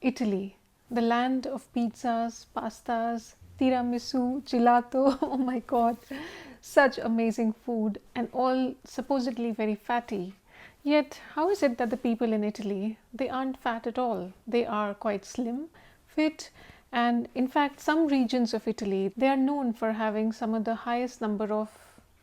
Italy, the land of pizzas, pastas, tiramisu, gelato. Oh my god, such amazing food and all supposedly very fatty. Yet, how is it that the people in Italy, they aren't fat at all? They are quite slim, fit, and in fact, some regions of Italy, they are known for having some of the highest number of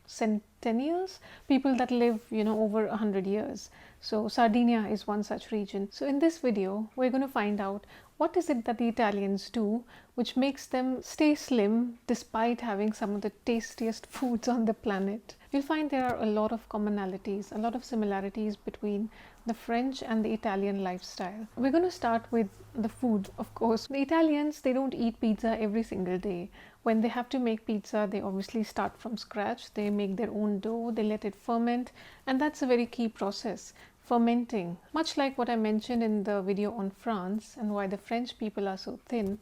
centennials, people that live, over 100 years. So Sardinia is one such region. So in this video, we're going to find out what is it that the Italians do which makes them stay slim despite having some of the tastiest foods on the planet. You'll find there are a lot of commonalities, a lot of similarities between the French and the Italian lifestyle. We're going to start with the food, of course. The Italians, they don't eat pizza every single day. When they have to make pizza, they obviously start from scratch. They make their own dough, they let it ferment, and that's a very key process. Fermenting. Much like what I mentioned in the video on France and why the French people are so thin,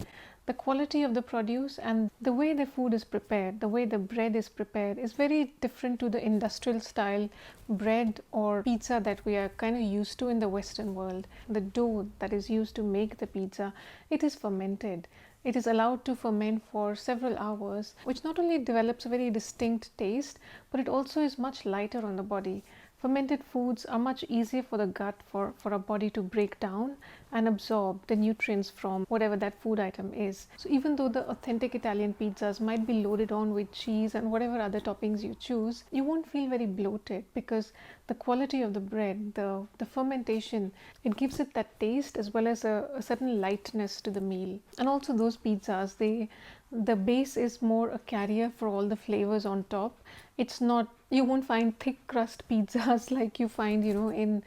the quality of the produce and the way the food is prepared, the way the bread is prepared is very different to the industrial style bread or pizza that we are kind of used to in the Western world. The dough that is used to make the pizza, it is fermented. It is allowed to ferment for several hours, which not only develops a very distinct taste, but it also is much lighter on the body. Fermented foods are much easier for the gut, for our body to break down and absorb the nutrients from whatever that food item is. So even though the authentic Italian pizzas might be loaded on with cheese and whatever other toppings you choose, you won't feel very bloated because the quality of the bread, the fermentation, it gives it that taste as well as a certain lightness to the meal. And also those pizzas, the base is more a carrier for all the flavors on top. It's not, you won't find thick crust pizzas like you find, in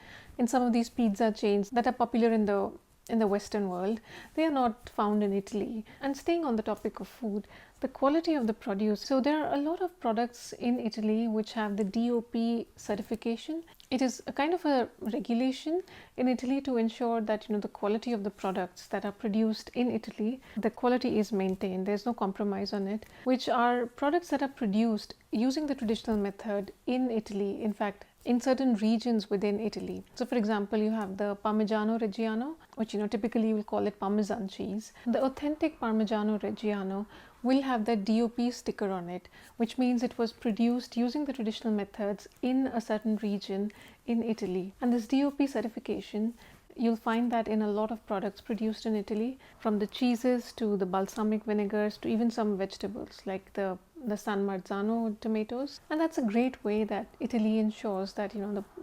some of these pizza chains that are popular in the Western world. They are not found in Italy. And staying on the topic of food, the quality of the produce. So there are a lot of products in Italy which have the DOP certification. It is a kind of a regulation in Italy to ensure that the quality of the products that are produced in Italy, the quality is maintained. There's no compromise on it, which are products that are produced using the traditional method in Italy. In fact, in certain regions within Italy. So for example, you have the Parmigiano Reggiano, which typically you will call it Parmesan cheese. The authentic Parmigiano Reggiano will have that DOP sticker on it, which means it was produced using the traditional methods in a certain region in Italy. And this DOP certification, you'll find that in a lot of products produced in Italy, from the cheeses to the balsamic vinegars to even some vegetables like the San Marzano tomatoes. And that's a great way that Italy ensures that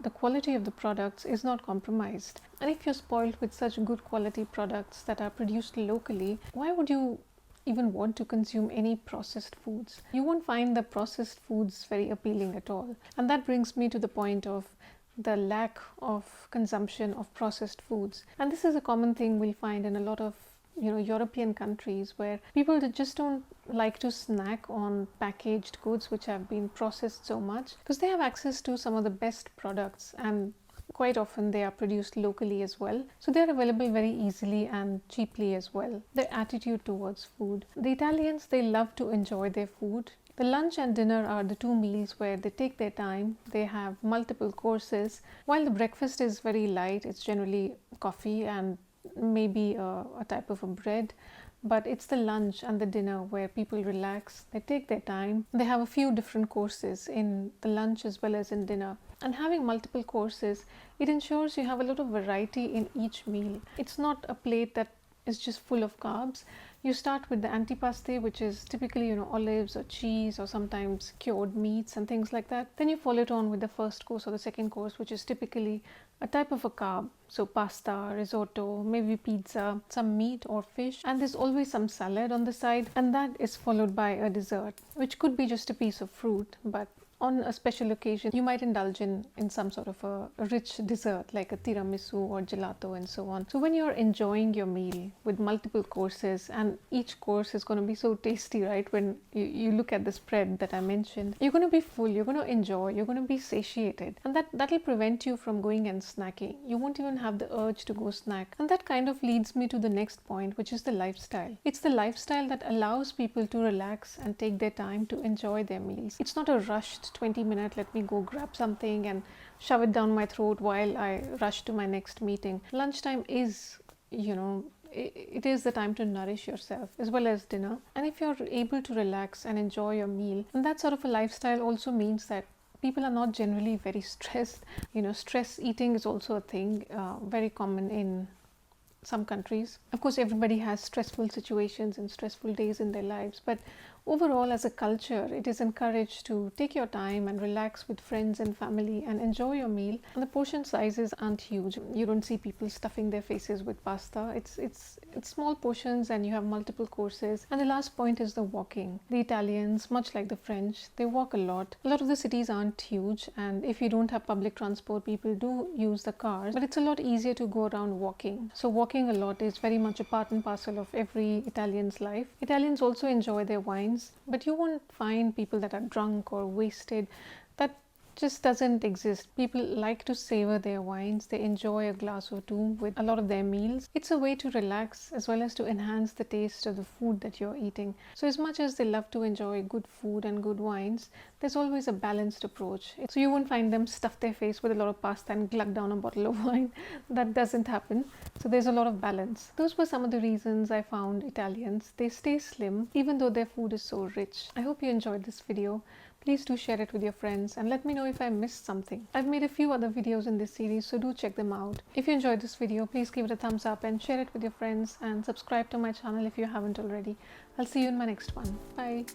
the quality of the products is not compromised. And if you're spoiled with such good quality products that are produced locally, why would you even want to consume any processed foods? You won't find the processed foods very appealing at all. And that brings me to the point of the lack of consumption of processed foods. And this is a common thing we'll find in a lot of European countries, where people just don't like to snack on packaged goods which have been processed so much, because they have access to some of the best products, and quite often they are produced locally as well. So they are available very easily and cheaply as well. Their attitude towards food. The Italians, they love to enjoy their food. The lunch and dinner are the two meals where they take their time. They have multiple courses. While the breakfast is very light, it's generally coffee and maybe a type of a bread. But it's the lunch and the dinner where people relax, they take their time. They have a few different courses in the lunch as well as in dinner. And having multiple courses, it ensures you have a lot of variety in each meal. It's not a plate that is just full of carbs. You start with the antipasto, which is typically olives or cheese or sometimes cured meats and things like that. Then you follow it on with the first course or the second course, which is typically a type of a carb. So pasta, risotto, maybe pizza, some meat or fish, and there's always some salad on the side, and that is followed by a dessert, which could be just a piece of fruit, but on a special occasion, you might indulge in some sort of a rich dessert like a tiramisu or gelato and so on. So when you're enjoying your meal with multiple courses, and each course is going to be so tasty, right? When you look at the spread that I mentioned, you're going to be full, you're going to enjoy, you're going to be satiated. And that'll prevent you from going and snacking. You won't even have the urge to go snack. And that kind of leads me to the next point, which is the lifestyle. It's the lifestyle that allows people to relax and take their time to enjoy their meals. It's not a rushed 20-minute, let me go grab something and shove it down my throat while I rush to my next meeting. Lunchtime is, it is the time to nourish yourself as well as dinner. And if you're able to relax and enjoy your meal, and that sort of a lifestyle also means that people are not generally very stressed. Stress eating is also a thing very common in some countries. Of course, everybody has stressful situations and stressful days in their lives, but overall, as a culture, it is encouraged to take your time and relax with friends and family and enjoy your meal. And the portion sizes aren't huge. You don't see people stuffing their faces with pasta. It's small portions, and you have multiple courses. And the last point is the walking. The Italians, much like the French, they walk a lot. A lot of the cities aren't huge, and if you don't have public transport, people do use the cars, but it's a lot easier to go around walking. So walking a lot is very much a part and parcel of every Italian's life. Italians also enjoy their wines, but you won't find people that are drunk or wasted. That just doesn't exist. People like to savor their wines. They enjoy a glass or two with a lot of their meals. It's a way to relax as well as to enhance the taste of the food that you're eating. So as much as they love to enjoy good food and good wines, there's always a balanced approach. So you won't find them stuff their face with a lot of pasta and glug down a bottle of wine. That doesn't happen. So there's a lot of balance. Those were some of the reasons I found Italians, they stay slim even though their food is so rich. I hope you enjoyed this video. Please do share it with your friends and let me know if I missed something. I've made a few other videos in this series, so do check them out. If you enjoyed this video, please give it a thumbs up and share it with your friends, and subscribe to my channel if you haven't already. I'll see you in my next one. Bye.